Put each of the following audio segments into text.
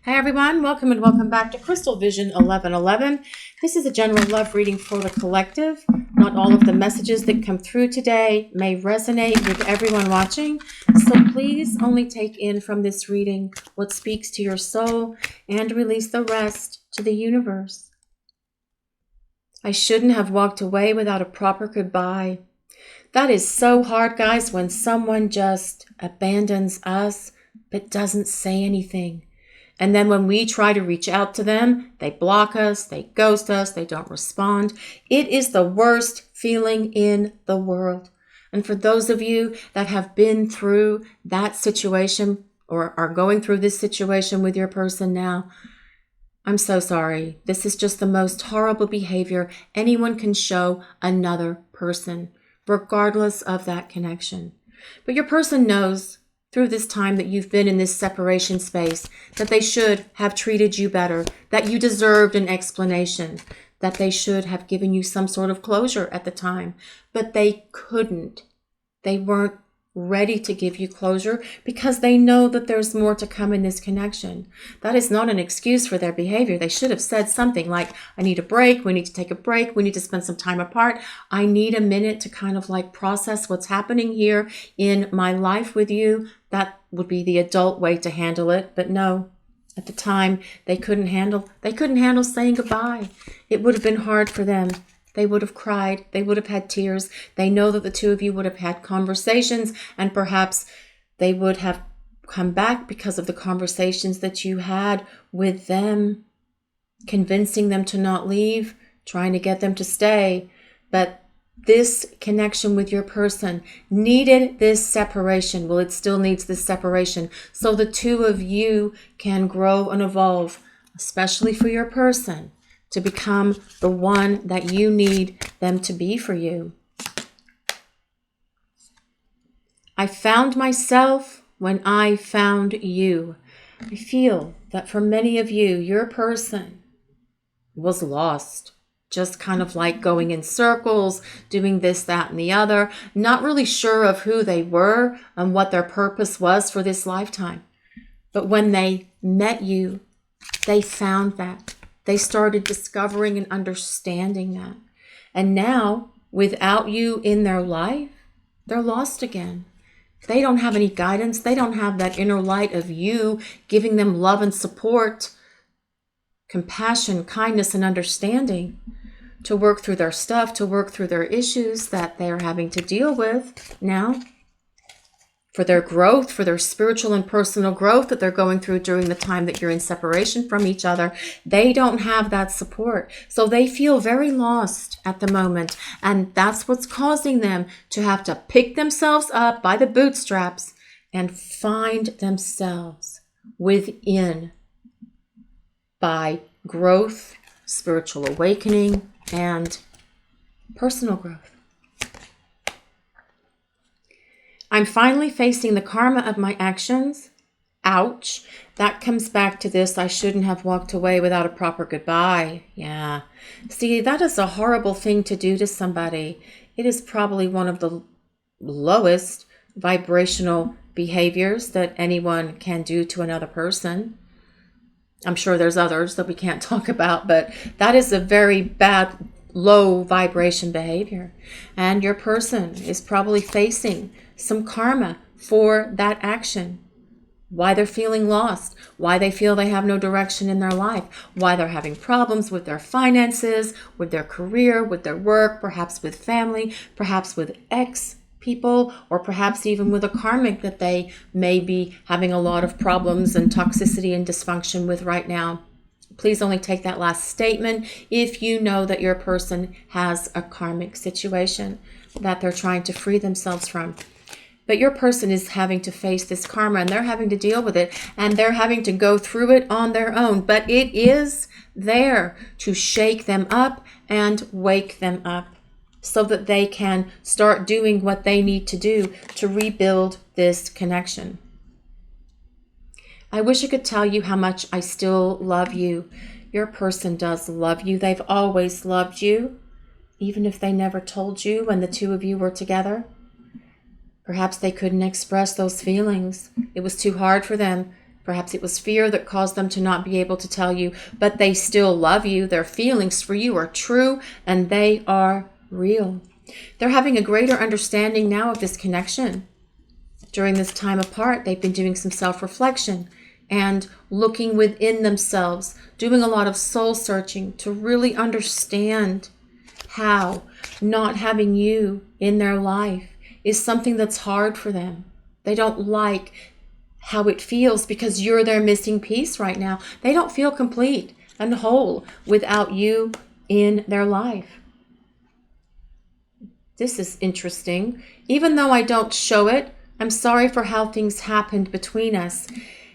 Hi everyone, welcome and welcome back to Crystal Vision 1111. This is a general love reading for the collective. Not all of the messages that come through today may resonate with everyone watching, so please only take in from this reading what speaks to your soul and release the rest to the universe. I shouldn't have walked away without a proper goodbye. That is so hard, guys, when someone just abandons us but doesn't say anything. And then when we try to reach out to them, they block us, they ghost us, they don't respond. It is the worst feeling in the world. And for those of you that have been through that situation or are going through this situation with your person now, I'm so sorry. This is just the most horrible behavior anyone can show another person, regardless of that connection. But your person knows through this time that you've been in this separation space, that they should have treated you better, that you deserved an explanation, that they should have given you some sort of closure at the time, but they couldn't. They weren't ready to give you closure because they know that there's more to come in this connection. That is not an excuse for their behavior. They should have said something like, I need a break. We need to take a break. We need to spend some time apart. I need a minute to kind of like process what's happening here in my life with you. That would be the adult way to handle it. But no, at the time they couldn't handle saying goodbye. It would have been hard for them. They would have cried. They would have had tears. They know that the two of you would have had conversations, and perhaps they would have come back because of the conversations that you had with them, convincing them to not leave, trying to get them to stay. But this connection with your person needed this separation. Well, it still needs this separation so the two of you can grow and evolve, especially for your person, to become the one that you need them to be for you. I found myself when I found you. I feel that for many of you, your person was lost, just kind of like going in circles, doing this, that, and the other, not really sure of who they were and what their purpose was for this lifetime. But when they met you, they found that. They started discovering and understanding that. And now, without you in their life, they're lost again. They don't have any guidance. They don't have that inner light of you giving them love and support, compassion, kindness, and understanding to work through their stuff, to work through their issues that they're having to deal with now, for their growth, for their spiritual and personal growth that they're going through during the time that you're in separation from each other. They don't have that support. So they feel very lost at the moment. And that's what's causing them to have to pick themselves up by the bootstraps and find themselves within by growth, spiritual awakening, and personal growth. I'm finally facing the karma of my actions. Ouch. That comes back to this, I shouldn't have walked away without a proper goodbye. Yeah. See, that is a horrible thing to do to somebody. It is probably one of the lowest vibrational behaviors that anyone can do to another person. I'm sure there's others that we can't talk about, but that is a very bad, low vibration behavior. And your person is probably facing some karma for that action. Why they're feeling lost, why they feel they have no direction in their life, why they're having problems with their finances, with their career, with their work, perhaps with family, perhaps with ex people, or perhaps even with a karmic that they may be having a lot of problems and toxicity and dysfunction with right now. Please only take that last statement if you know that your person has a karmic situation that they're trying to free themselves from. But your person is having to face this karma, and they're having to deal with it, and they're having to go through it on their own. But it is there to shake them up and wake them up so that they can start doing what they need to do to rebuild this connection. I wish I could tell you how much I still love you. Your person does love you. They've always loved you, even if they never told you when the two of you were together. Perhaps they couldn't express those feelings. It was too hard for them Perhaps it was fear that caused them to not be able to tell you, but they still love you. Their feelings for you are true and they are real. They're having a greater understanding now of this connection. During this time apart, they've been doing some self-reflection and looking within themselves, doing a lot of soul searching to really understand how not having you in their life is something that's hard for them. They don't like how it feels because you're their missing piece right now. They don't feel complete and whole without you in their life. This is interesting. Even though I don't show it, I'm sorry for how things happened between us.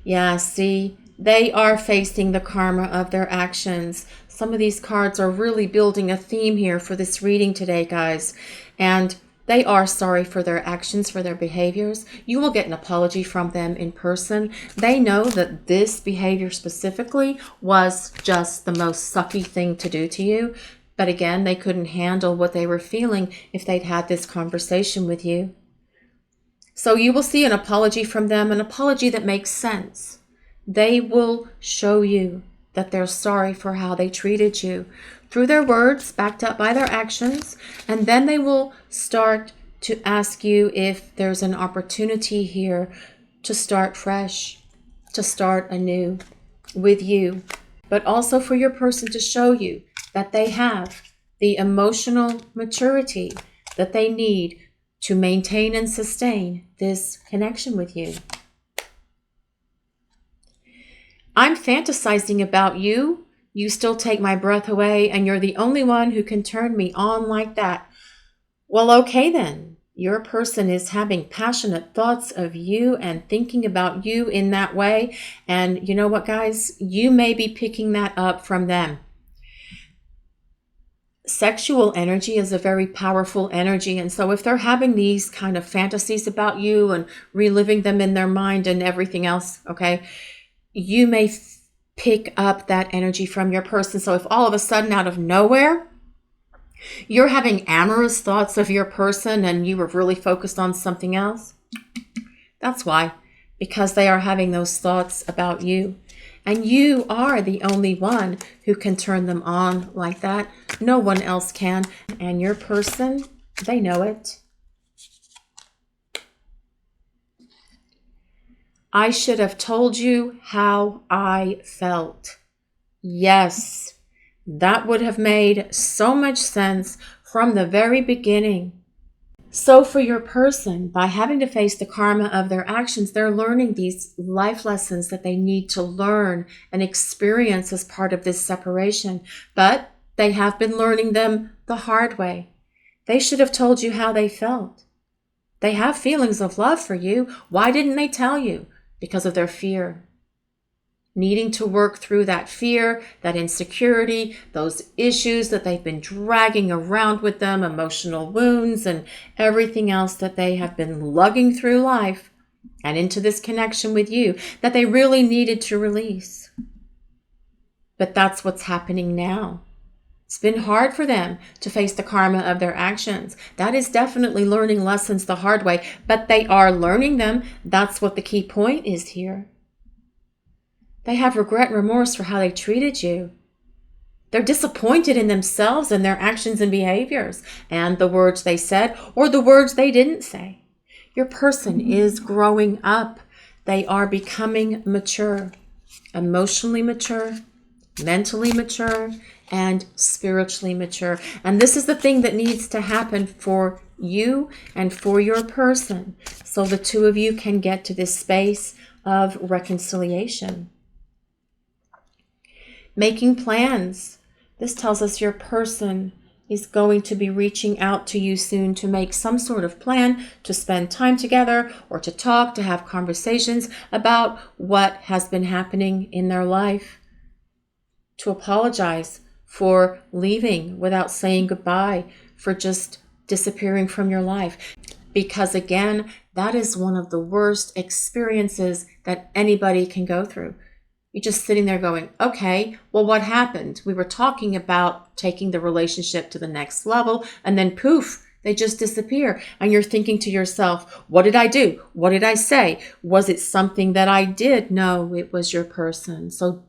Yeah, see, they are facing the karma of their actions. Some of these cards are really building a theme here for this reading today, guys. And they are sorry for their actions, for their behaviors. You will get an apology from them in person. They know that this behavior specifically was just the most sucky thing to do to you. But again, they couldn't handle what they were feeling if they'd had this conversation with you. So you will see an apology from them, an apology that makes sense. They will show you that they're sorry for how they treated you through their words, backed up by their actions, and then they will start to ask you if there's an opportunity here to start fresh, to start anew with you, but also for your person to show you that they have the emotional maturity that they need to maintain and sustain this connection with you. I'm fantasizing about you. You still take my breath away, and you're the only one who can turn me on like that. Well, okay then. Your person is having passionate thoughts of you and thinking about you in that way. And you know what, guys? You may be picking that up from them. Sexual energy is a very powerful energy. And so if they're having these kind of fantasies about you and reliving them in their mind and everything else, okay, you may pick up that energy from your person. So if all of a sudden out of nowhere, you're having amorous thoughts of your person and you were really focused on something else, that's why, because they are having those thoughts about you. And you are the only one who can turn them on like that. No one else can. And your person, they know it. I should have told you how I felt. Yes, that would have made so much sense from the very beginning. So for your person, by having to face the karma of their actions, they're learning these life lessons that they need to learn and experience as part of this separation. But they have been learning them the hard way. They should have told you how they felt. They have feelings of love for you. Why didn't they tell you? Because of their fear. Needing to work through that fear, that insecurity, those issues that they've been dragging around with them, emotional wounds and everything else that they have been lugging through life and into this connection with you that they really needed to release. But that's what's happening now. It's been hard for them to face the karma of their actions. That is definitely learning lessons the hard way, but they are learning them. That's what the key point is here. They have regret and remorse for how they treated you. They're disappointed in themselves and their actions and behaviors and the words they said or the words they didn't say. Your person is growing up. They are becoming mature, emotionally mature, mentally mature, and spiritually mature. And this is the thing that needs to happen for you and for your person so the two of you can get to this space of reconciliation. Making plans. This tells us your person is going to be reaching out to you soon to make some sort of plan to spend time together or to talk, to have conversations about what has been happening in their life. To apologize for leaving without saying goodbye, for just disappearing from your life. Because again, that is one of the worst experiences that anybody can go through. You're just sitting there going, okay, well, what happened? We were talking about taking the relationship to the next level, and then poof, They just disappear. And you're thinking to yourself, what did I do? What did I say? Was it something that I did? No, it was your person. So,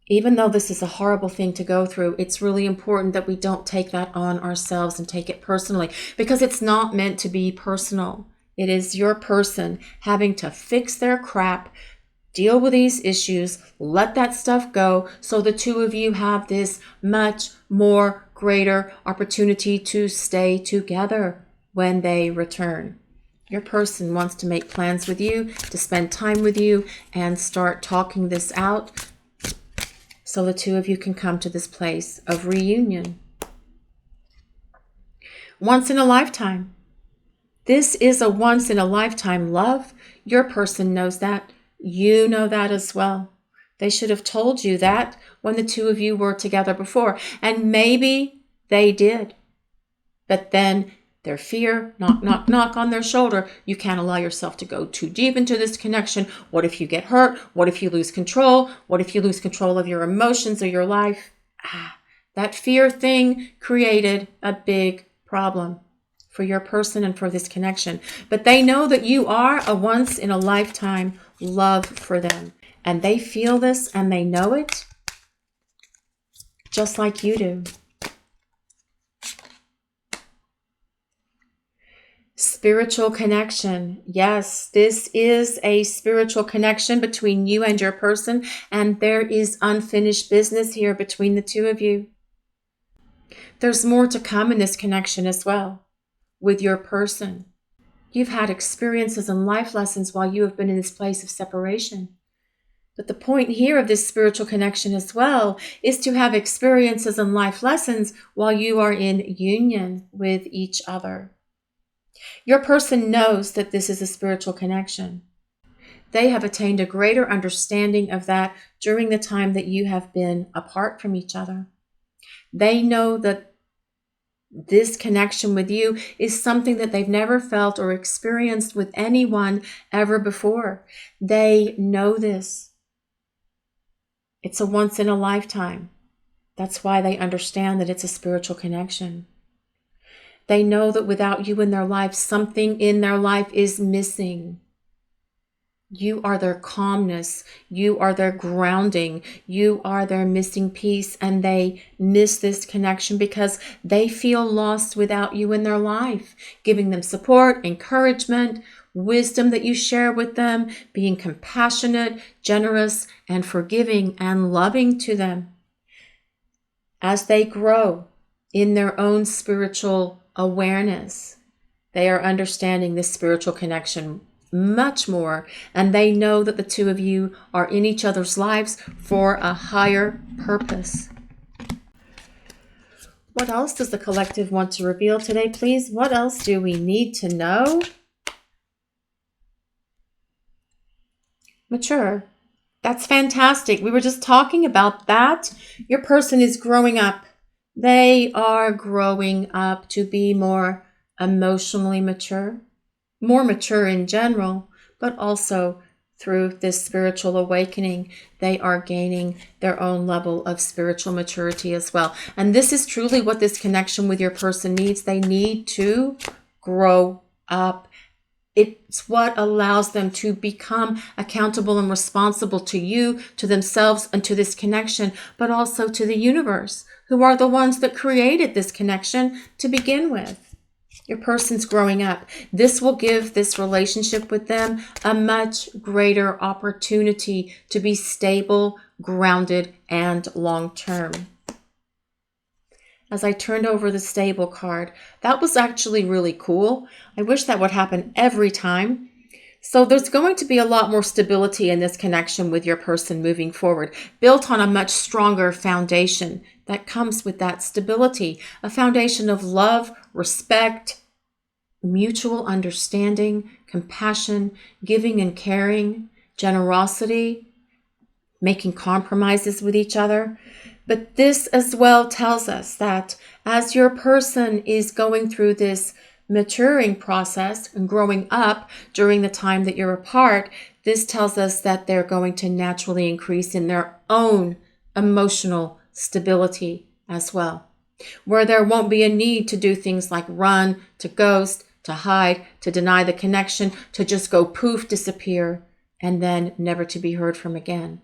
even though this is a horrible thing to go through, it's really important that we don't take that on ourselves and take it personally, because it's not meant to be personal. It is your person having to fix their crap, deal with these issues, let that stuff go, so the two of you have this much more greater opportunity to stay together when they return. Your person wants to make plans with you, to spend time with you, and start talking this out so the two of you can come to this place of reunion. Once in a lifetime. This is a once in a lifetime love. Your person knows that. You know that as well. They should have told you that when the two of you were together before. And maybe they did. But then their fear, knock, knock, knock on their shoulder. You can't allow yourself to go too deep into this connection. What if you get hurt? What if you lose control? What if you lose control of your emotions or your life? That fear thing created a big problem for your person and for this connection. But they know that you are a once in a lifetime love for them. And they feel this and they know it just like you do. Spiritual connection. Yes, this is a spiritual connection between you and your person, and there is unfinished business here between the two of you. There's more to come in this connection as well with your person. You've had experiences and life lessons while you have been in this place of separation. But the point here of this spiritual connection as well is to have experiences and life lessons while you are in union with each other. Your person knows that this is a spiritual connection. They have attained a greater understanding of that during the time that you have been apart from each other. They know that this connection with you is something that they've never felt or experienced with anyone ever before. They know this. It's a once in a lifetime. That's why they understand that it's a spiritual connection. They know that without you in their life, something in their life is missing. You are their calmness. You are their grounding. You are their missing piece, and they miss this connection because they feel lost without you in their life, giving them support, encouragement, wisdom that you share with them, being compassionate, generous, and forgiving and loving to them. As they grow in their own spiritual awareness, they are understanding this spiritual connection much more, and they know that the two of you are in each other's lives for a higher purpose. What else does the collective want to reveal today, please? What else do we need to know? Mature. That's fantastic. We were just talking about that. Your person is growing up. They are growing up to be more emotionally mature, more mature in general, but also through this spiritual awakening, they are gaining their own level of spiritual maturity as well. And this is truly what this connection with your person needs. They need to grow up. It's what allows them to become accountable and responsible to you, to themselves, and to this connection, but also to the universe, who are the ones that created this connection to begin with. Your person's growing up. This will give this relationship with them a much greater opportunity to be stable, grounded, and long-term. As I turned over the stable card, that was actually really cool. I wish that would happen every time. So there's going to be a lot more stability in this connection with your person moving forward, built on a much stronger foundation that comes with that stability, a foundation of love, respect, mutual understanding, compassion, giving and caring, generosity, making compromises with each other. But this as well tells us that as your person is going through this maturing process and growing up during the time that you're apart, this tells us that they're going to naturally increase in their own emotional stability as well. where there won't be a need to do things like run, to ghost, to hide, to deny the connection, to just go poof, disappear, and then never to be heard from again.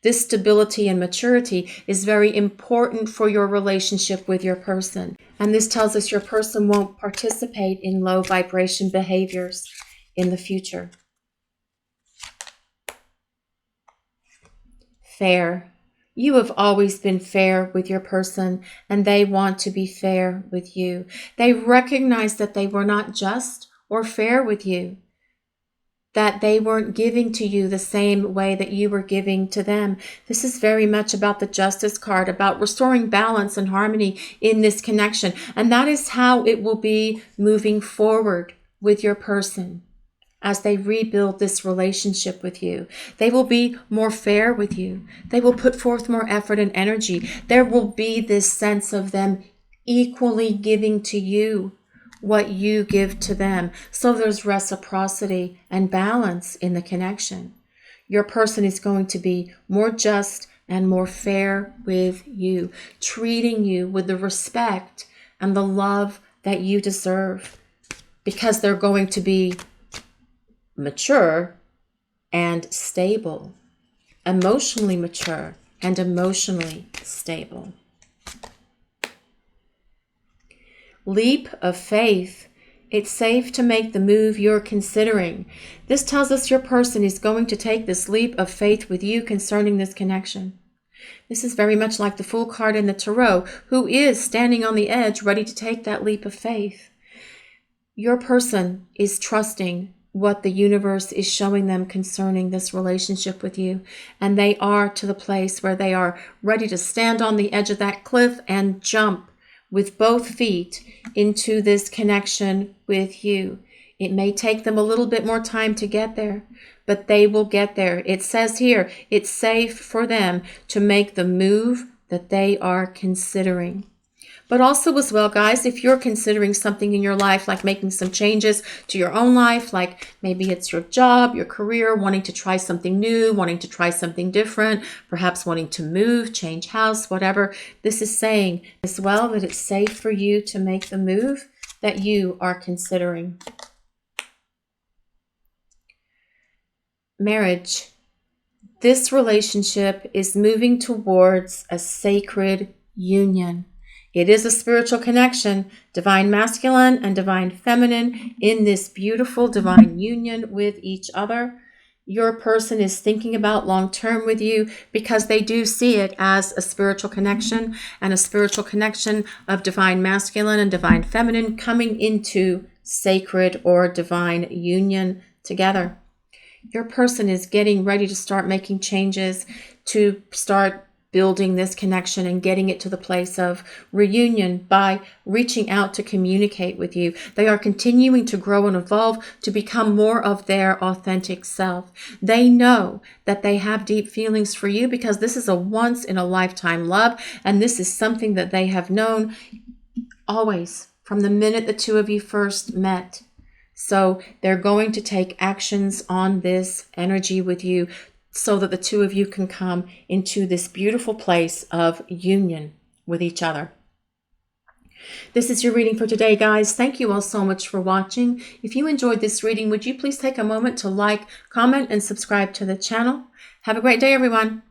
This stability and maturity is very important for your relationship with your person. And this tells us your person won't participate in low vibration behaviors in the future. Fair. You have always been fair with your person, and they want to be fair with you. They recognize that they were not just or fair with you, that they weren't giving to you the same way that you were giving to them. This is very much about the Justice card, about restoring balance and harmony in this connection. And that is how it will be moving forward with your person as they rebuild this relationship with you. They will be more fair with you. They will put forth more effort and energy. There will be this sense of them equally giving to you what you give to them. So there's reciprocity and balance in the connection. Your person is going to be more just and more fair with you, treating you with the respect and the love that you deserve, because they're going to be mature and stable, emotionally mature and emotionally stable. Leap of faith. It's safe to make the move you're considering. This tells us your person is going to take this leap of faith with you concerning this connection. This is very much like the Fool card in the Tarot, who is standing on the edge, ready to take that leap of faith. Your person is trusting what the universe is showing them concerning this relationship with you. And they are to the place where they are ready to stand on the edge of that cliff and jump with both feet into this connection with you. It may take them a little bit more time to get there, but they will get there. It says here, it's safe for them to make the move that they are considering. But also as well, guys, if you're considering something in your life, like making some changes to your own life, like maybe it's your job, your career, wanting to try something new, wanting to try something different, perhaps wanting to move, change house, whatever. This is saying as well that it's safe for you to make the move that you are considering. Marriage. This relationship is moving towards a sacred union. It is a spiritual connection, divine masculine and divine feminine in this beautiful divine union with each other. Your person is thinking about long-term with you because they do see it as a spiritual connection, and a spiritual connection of divine masculine and divine feminine coming into sacred or divine union together. Your person is getting ready to start making changes, to start building this connection and getting it to the place of reunion by reaching out to communicate with you. They are continuing to grow and evolve to become more of their authentic self. They know that they have deep feelings for you because this is a once-in-a-lifetime love, and this is something that they have known always from the minute the two of you first met. So they're going to take actions on this energy with you so that the two of you can come into this beautiful place of union with each other. This is your reading for today, guys. Thank you all so much for watching. If you enjoyed this reading, would you please take a moment to like, comment, and subscribe to the channel? Have a great day, everyone.